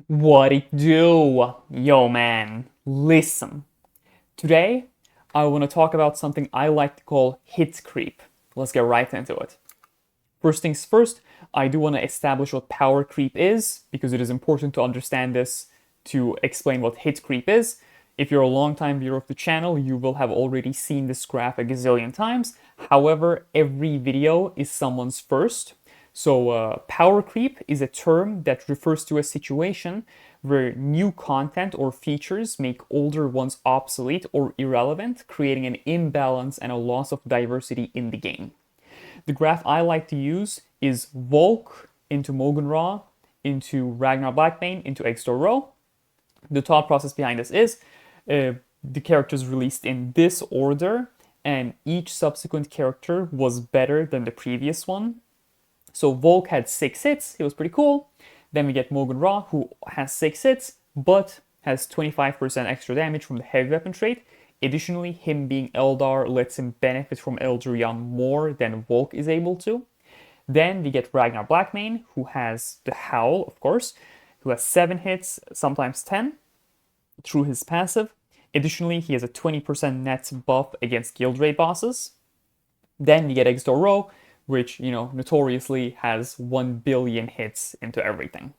What it do? Yo man, listen. Today, I want to talk about something I like to call hit creep. Let's get right into it. First things first, I do want to establish what power creep is, because it is important to understand this to explain what hit creep is. If you're a long-time viewer of the channel, you will have already seen this graph a gazillion times. However, every video is someone's first. So power creep is a term that refers to a situation where new content or features make older ones obsolete or irrelevant, creating an imbalance and a loss of diversity in the game. The graph I like to use is Volk into Mogan Ra, into Ragnar Blackbane, into Extor Ro. The thought process behind this is the characters released in this order, and each subsequent character was better than the previous one. So Volk had 6 hits, he was pretty cool. Then we get Mogan Ra, who has 6 hits, but has 25% extra damage from the heavy weapon trait. Additionally, him being Eldar lets him benefit from Eldrilion more than Volk is able to. Then we get Ragnar Blackmane, who has the Howl, of course, who has 7 hits, sometimes 10, through his passive. Additionally, he has a 20% net buff against guild raid bosses. Then we get Extor Ro, which, notoriously has 1 billion hits into everything.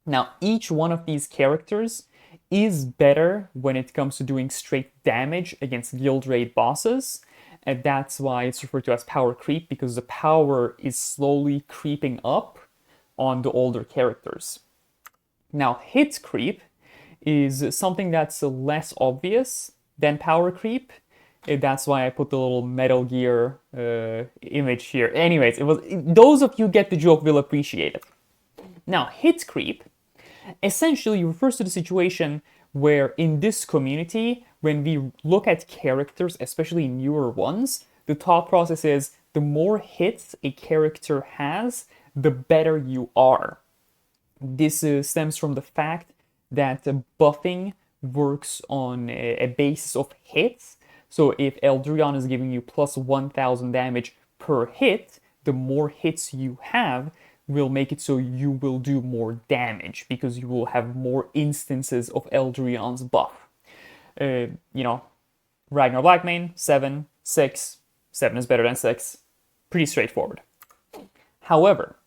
Now, each one of these characters is better when it comes to doing straight damage against guild raid bosses, and that's why it's referred to as power creep, because the power is slowly creeping up on the older characters. Now, hit creep is something that's less obvious than power creep. That's why I put the little Metal Gear image here. Anyways, those of you get the joke will appreciate it. Now, hit creep essentially refers to the situation where in this community, when we look at characters, especially newer ones, the thought process is the more hits a character has, the better you are. This stems from the fact that buffing works on a basis of hits. So if Eldrilion is giving you plus 1000 damage per hit, the more hits you have will make it so you will do more damage, because you will have more instances of Eldrion's buff. Ragnar Blackmane, 7, 6, 7 is better than 6. Pretty straightforward. However,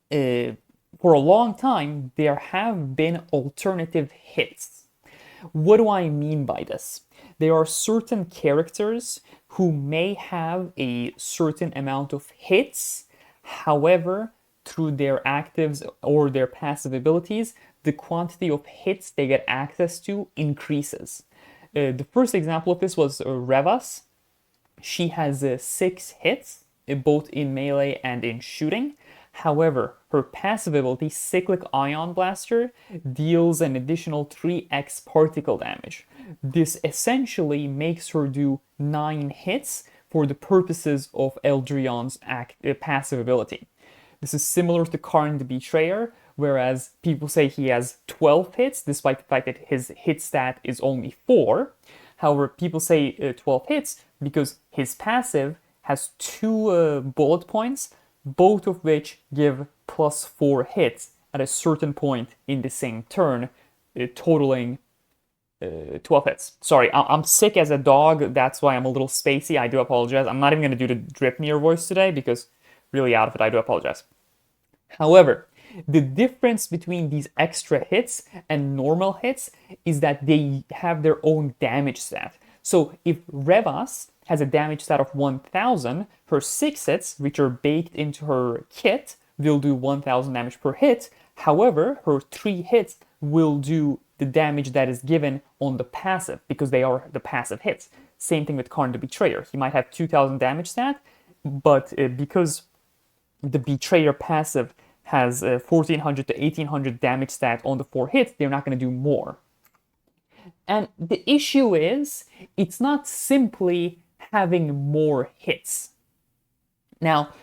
for a long time, there have been alternative hits. What do I mean by this? There are certain characters who may have a certain amount of hits. However, through their actives or their passive abilities, the quantity of hits they get access to increases. The first example of this was Revas. She has 6 hits, both in melee and in shooting. However, her passive ability, Cyclic Ion Blaster, deals an additional 3x particle damage. This essentially makes her do 9 hits for the purposes of Eldrion's passive ability. This is similar to Karn the Betrayer, whereas people say he has 12 hits, despite the fact that his hit stat is only 4. However, people say 12 hits because his passive has 2 bullet points, both of which give plus 4 hits at a certain point in the same turn, totaling 12 hits. Sorry, I'm sick as a dog, that's why I'm a little spacey, I do apologize. I'm not even going to do the Draupnir voice today, because really out of it, I do apologize. However, the difference between these extra hits and normal hits is that they have their own damage stat. So if Revas has a damage stat of 1000, her 6 hits, which are baked into her kit, will do 1000 damage per hit. However, her 3 hits will do the damage that is given on the passive, because they are the passive hits. Same thing with Karn the Betrayer. He might have 2000 damage stat, but because the Betrayer passive has 1400 to 1800 damage stat on the 4 hits, they're not going to do more. And the issue is, it's not simply having more hits. Now,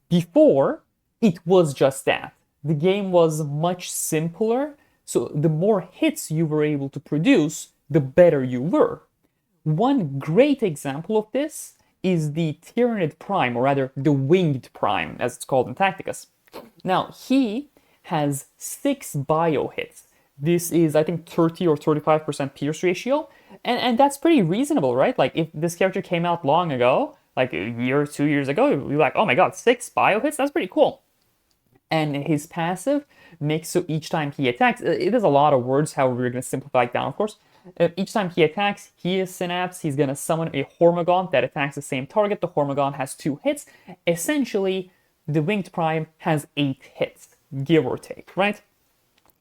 before, it was just that. The game was much simpler, so the more hits you were able to produce, the better you were. One great example of this is the Tyrannid Prime, or rather the Winged Prime, as it's called in Tacticus. Now, he has 6 bio hits. This is, I think, 30 or 35% pierce ratio, and that's pretty reasonable, right? Like, if this character came out long ago, like a year or 2 years ago, you'd be like, oh my god, 6 bio hits? That's pretty cool. And his passive makes so each time he attacks, it is a lot of words, however, we're going to simplify it down, of course. Each time he attacks, he is Synapse, he's going to summon a Hormigaunt that attacks the same target. The Hormigaunt has 2 hits. Essentially, the Winged Prime has 8 hits, give or take, right?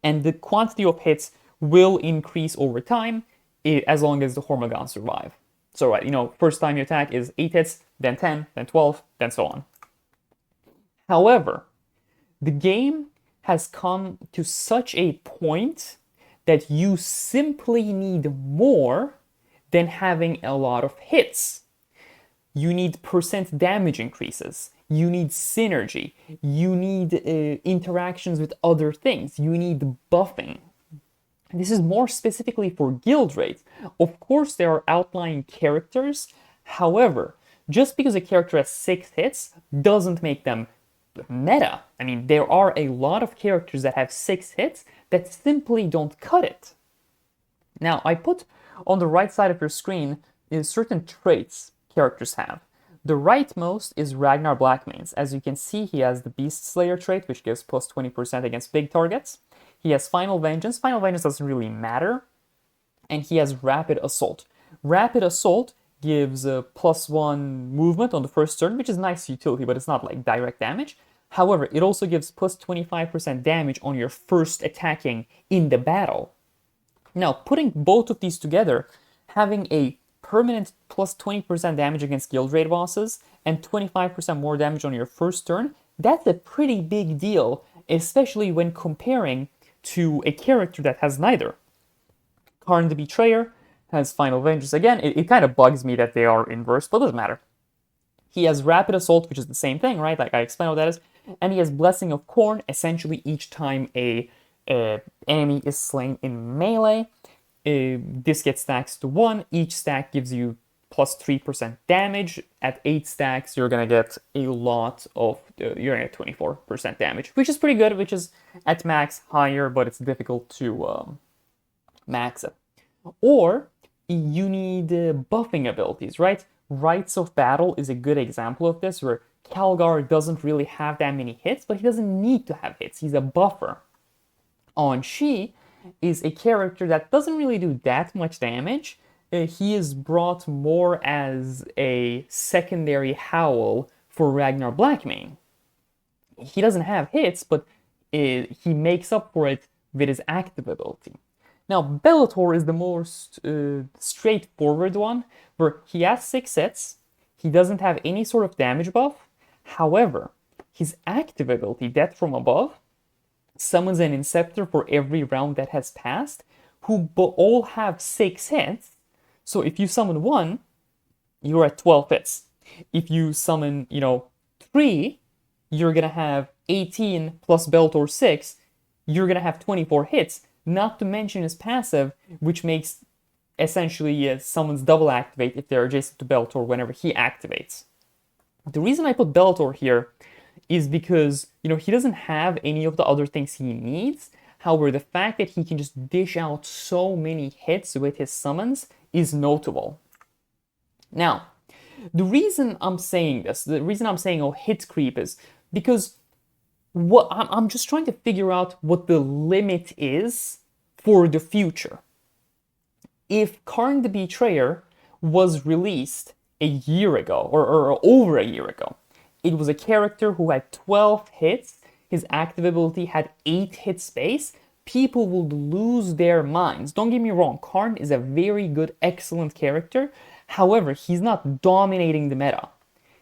And the quantity of hits will increase over time as long as the Hormigaunt survive. So, right, you know, first time you attack is 8 hits, then 10, then 12, then so on. However, the game has come to such a point that you simply need more than having a lot of hits. You need percent damage increases. You need synergy. You need interactions with other things. You need buffing. This is more specifically for guild raids. Of course, there are outlying characters. However, just because a character has 6 hits doesn't make them meta. I mean, there are a lot of characters that have 6 hits that simply don't cut it. Now, I put on the right side of your screen is certain traits characters have. The rightmost is Ragnar Blackmane's. As you can see, he has the Beast Slayer trait, which gives plus 20% against big targets. He has Final Vengeance. Final Vengeance doesn't really matter. And he has Rapid Assault. Rapid Assault gives a +1 movement on the first turn, which is nice utility, but it's not like direct damage. However, it also gives plus 25% damage on your first attacking in the battle. Now, putting both of these together, having a permanent plus 20% damage against guild raid bosses and 25% more damage on your first turn, that's a pretty big deal, especially when comparing to a character that has neither. Karn the Betrayer has Final Vengeance. Again, it kind of bugs me that they are inverse, but it doesn't matter. He has Rapid Assault, which is the same thing, right? Like I explained what that is. And he has Blessing of Khorne, essentially each time a enemy is slain in melee. This gets stacks to 1. Each stack gives you plus 3% damage. At 8 stacks, you're going to get a lot of, you're going to get 24% damage, which is pretty good, which is at max higher, but it's difficult to max it. Or you need buffing abilities, right? Rites of Battle is a good example of this, where Calgar doesn't really have that many hits, but he doesn't need to have hits. He's a buffer. Shi is a character that doesn't really do that much damage. He is brought more as a secondary howl for Ragnar Blackmane. He doesn't have hits, but he makes up for it with his active ability. Now, Bellator is the most straightforward one, where he has 6 hits, he doesn't have any sort of damage buff. However, his active ability, Death from Above, summons an Inceptor for every round that has passed, who all have 6 hits. So if you summon 1, you're at 12 hits. If you summon, 3, you're going to have 18 plus Bellator 6, you're going to have 24 hits. Not to mention his passive, which makes essentially summons double activate if they're adjacent to Bellator whenever he activates. The reason I put Bellator here is because, he doesn't have any of the other things he needs. However, the fact that he can just dish out so many hits with his summons is notable. Now, the reason I'm saying this, the reason I'm saying hit creep is because I'm just trying to figure out what the limit is for the future. If Karn the Betrayer was released a year ago, or over a year ago, it was a character who had 12 hits, his active ability had 8 hit space, people would lose their minds. Don't get me wrong, Karn is a very good, excellent character. However, he's not dominating the meta.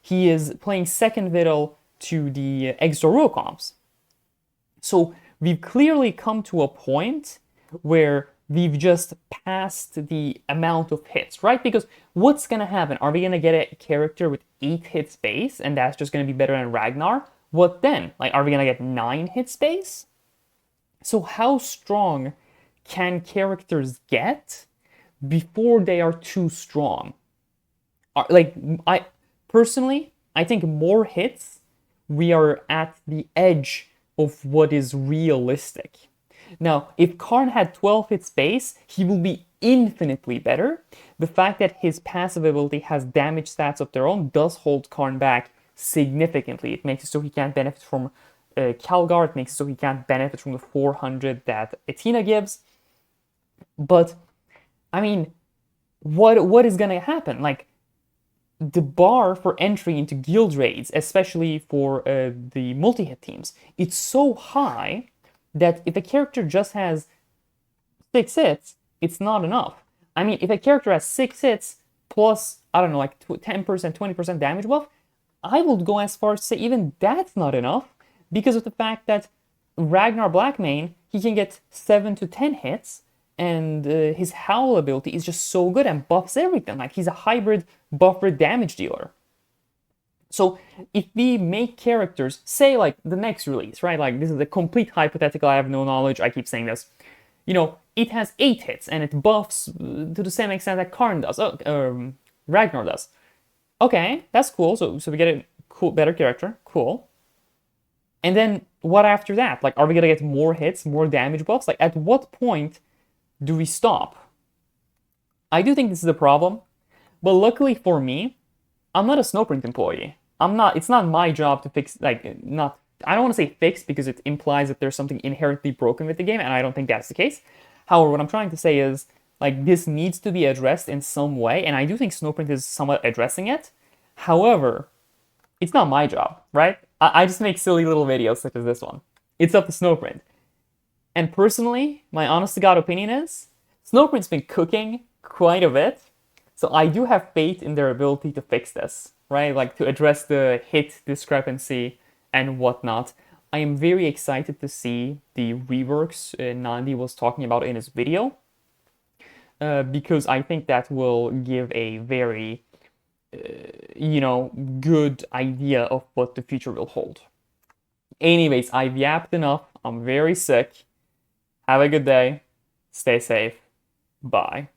He is playing second fiddle to the Exoru comps. So we've clearly come to a point where we've just passed the amount of hits, right? Because what's going to happen? Are we going to get a character with 8 hit space and that's just going to be better than Ragnar? What then? Like, are we going to get 9 hit space? So how strong can characters get before they are too strong? I personally think more hits, we are at the edge of what is realistic. Now, if Karn had 12 hits base, he will be infinitely better. The fact that his passive ability has damage stats of their own does hold Karn back significantly. It makes it so he can't benefit from Calgar, it makes it so he can't benefit from the 400 that Athena gives. But, I mean, what is gonna happen? Like, the bar for entry into guild raids, especially for the multi-hit teams, it's so high that if a character just has 6 hits, it's not enough. I mean, if a character has 6 hits plus, I don't know, like 10%, 20% damage buff, I would go as far as to say even that's not enough because of the fact that Ragnar Blackmane, he can get 7 to 10 hits, and his Howl ability is just so good and buffs everything. Like, he's a hybrid buffer damage dealer. So if we make characters, say like the next release, right? Like, this is a complete hypothetical, I have no knowledge, I keep saying this. You know, it has 8 hits and it buffs to the same extent that Karn does, Ragnar does. Okay, that's cool. So we get a cool, better character, cool. And then what after that? Like, are we gonna get more hits, more damage buffs? Like, at what point do we stop? I do think this is a problem, but luckily for me, I'm not a Snowprint employee. It's not my job to fix, like, not, I don't want to say fix because it implies that there's something inherently broken with the game, and I don't think that's the case. However, what I'm trying to say is, like, this needs to be addressed in some way, and I do think Snowprint is somewhat addressing it. However, it's not my job, right? I just make silly little videos such as this one. It's up to Snowprint. And personally, my honest to God opinion is, Snowprint's been cooking quite a bit, so I do have faith in their ability to fix this, right? Like, to address the hit discrepancy and whatnot. I am very excited to see the reworks Nandi was talking about in his video, because I think that will give a very, good idea of what the future will hold. Anyways, I've yapped enough. I'm very sick. Have a good day. Stay safe. Bye.